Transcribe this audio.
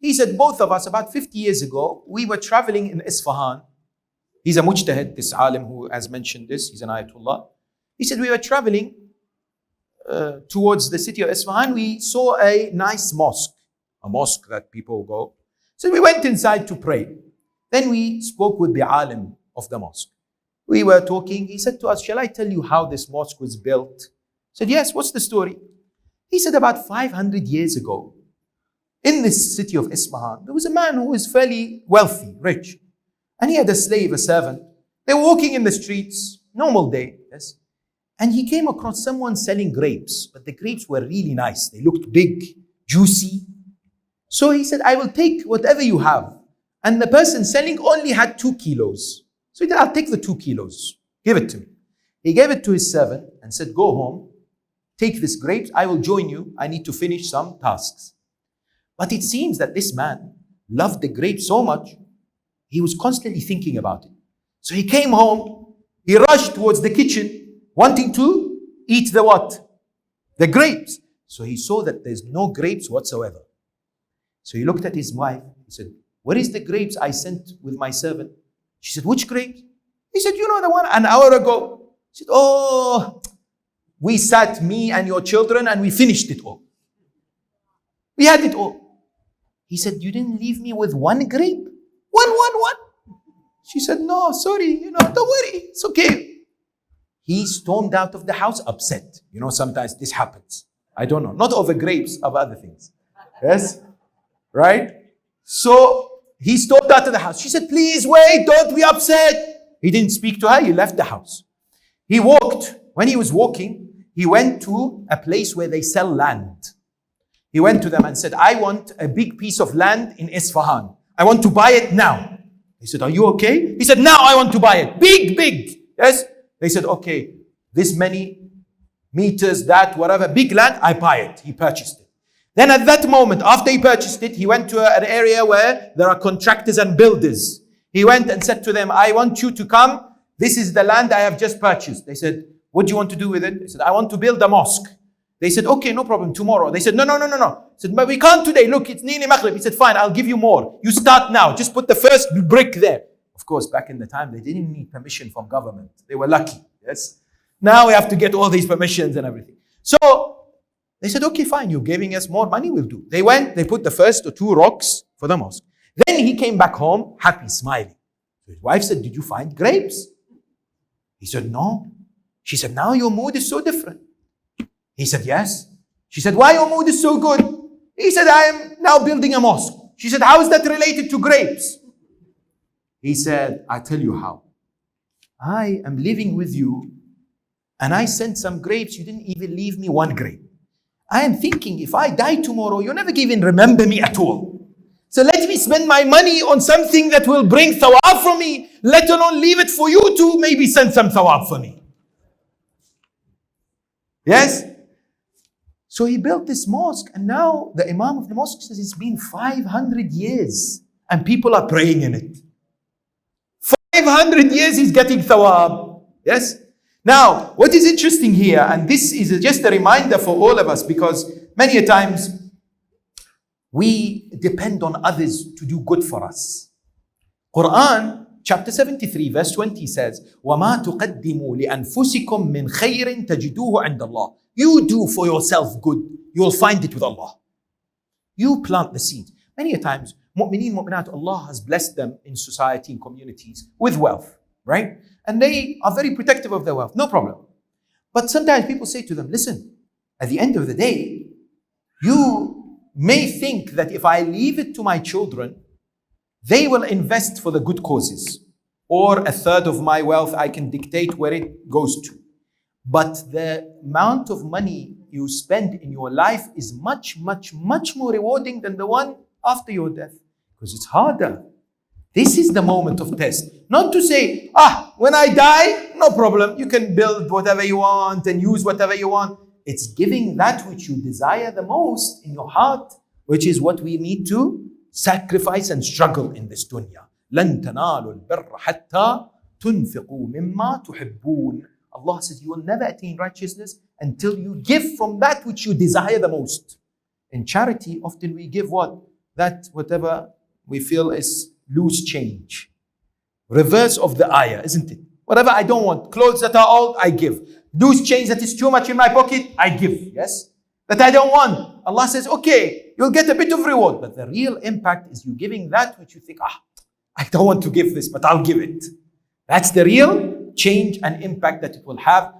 He said, both of us, about 50 years ago, we were traveling in Isfahan. He's a mujtahid, this alim who has mentioned this. He's an ayatollah. He said, we were traveling towards the city of Isfahan. We saw a nice mosque, a mosque that people go. So we went inside to pray. Then we spoke with the alim of the mosque. We were talking. He said to us, shall I tell you how this mosque was built? I said, yes, what's the story? He said, about 500 years ago, in this city of Isfahan, there was a man who was fairly wealthy, rich. And he had a slave, a servant. They were walking in the streets, normal day, yes. And he came across someone selling grapes, but the grapes were really nice. They looked big, juicy. So he said, I will take whatever you have. And the person selling only had 2 kilos. So he said, I'll take the 2 kilos. Give it to me. He gave it to his servant and said, go home, take this grapes. I will join you. I need to finish some tasks. But it seems that this man loved the grapes so much, he was constantly thinking about it. So he came home, he rushed towards the kitchen, wanting to eat the what? The grapes. So he saw that there's no grapes whatsoever. So he looked at his wife. He said, where is the grapes I sent with my servant? She said, which grapes? He said, you know the one an hour ago. She said, oh, we sat, me and your children, and we finished it all. We had it all. He said, you didn't leave me with one grape? One. She said, no, sorry, don't worry, it's okay. He stormed out of the house upset. Sometimes this happens. I don't know, not over grapes, of other things. Yes? Right? So he stormed out of the house. She said, please wait, don't be upset. He didn't speak to her, he left the house. He walked. When he was walking, he went to a place where they sell land. He went to them and said, I want a big piece of land in Isfahan. I want to buy it now. He said, are you okay? He said, now I want to buy it. Big. Yes? They said, okay, this many meters, that, whatever, big land, I buy it. He purchased it. Then at that moment, after he purchased it, he went to an area where there are contractors and builders. He went and said to them, I want you to come. This is the land I have just purchased. They said, what do you want to do with it? He said, I want to build a mosque. They said, okay, no problem, tomorrow. They said, no. He said, but we can't today. Look, it's nearly Maghrib. He said, fine, I'll give you more. You start now. Just put the first brick there. Of course, back in the time, they didn't need permission from government. They were lucky, yes? Now we have to get all these permissions and everything. So they said, okay, fine, you're giving us more money, we'll do. They went, they put the first 2 rocks for the mosque. Then he came back home, happy, smiling. So his wife said, did you find grapes? He said, no. She said, now your mood is so different. He said, yes. She said, why your mood is so good? He said, I am now building a mosque. She said, how is that related to grapes? He said, I tell you how. I am living with you and I sent some grapes. You didn't even leave me one grape. I am thinking if I die tomorrow, you'll never even remember me at all. So let me spend my money on something that will bring thawab for me, let alone leave it for you to maybe send some thawab for me. Yes? So he built this mosque, and now the Imam of the mosque says it's been 500 years and people are praying in it. 500 years he's getting thawab. Yes? Now, what is interesting here, and this is just a reminder for all of us, because many a times we depend on others to do good for us. Quran chapter 73 verse 20 says, وَمَا تُقَدِّمُوا لِأَنفُسِكُم مِّنْ خَيْرٍ تَجِدُوهُ عِنْدَ اللَّهِ. You do for yourself good, you will find it with Allah. You plant the seed. Many a times, mu'mineen, mu'minat, Allah has blessed them in society and communities with wealth, right? And they are very protective of their wealth, no problem. But sometimes people say to them, listen, at the end of the day, you may think that if I leave it to my children, they will invest for the good causes. Or a third of my wealth, I can dictate where it goes to. But the amount of money you spend in your life is much, much, much more rewarding than the one after your death. Because it's harder. This is the moment of test. Not to say, when I die, no problem. You can build whatever you want and use whatever you want. It's giving that which you desire the most in your heart, which is what we need to sacrifice and struggle in this dunya. لَن تَنَالُوا الْبِرَّ حَتَّى تُنْفِقُوا مِمَّا تُحِبُّونَ. Allah says you will never attain righteousness until you give from that which you desire the most. In charity, often we give what? that whatever we feel is loose change. Reverse of the ayah, isn't it? Whatever I don't want, clothes that are old, I give. Loose change that is too much in my pocket, I give. Yes? That I don't want. Allah says, okay, you'll get a bit of reward. But the real impact is you giving that which you think, I don't want to give this, but I'll give it. That's the real change and impact that it will have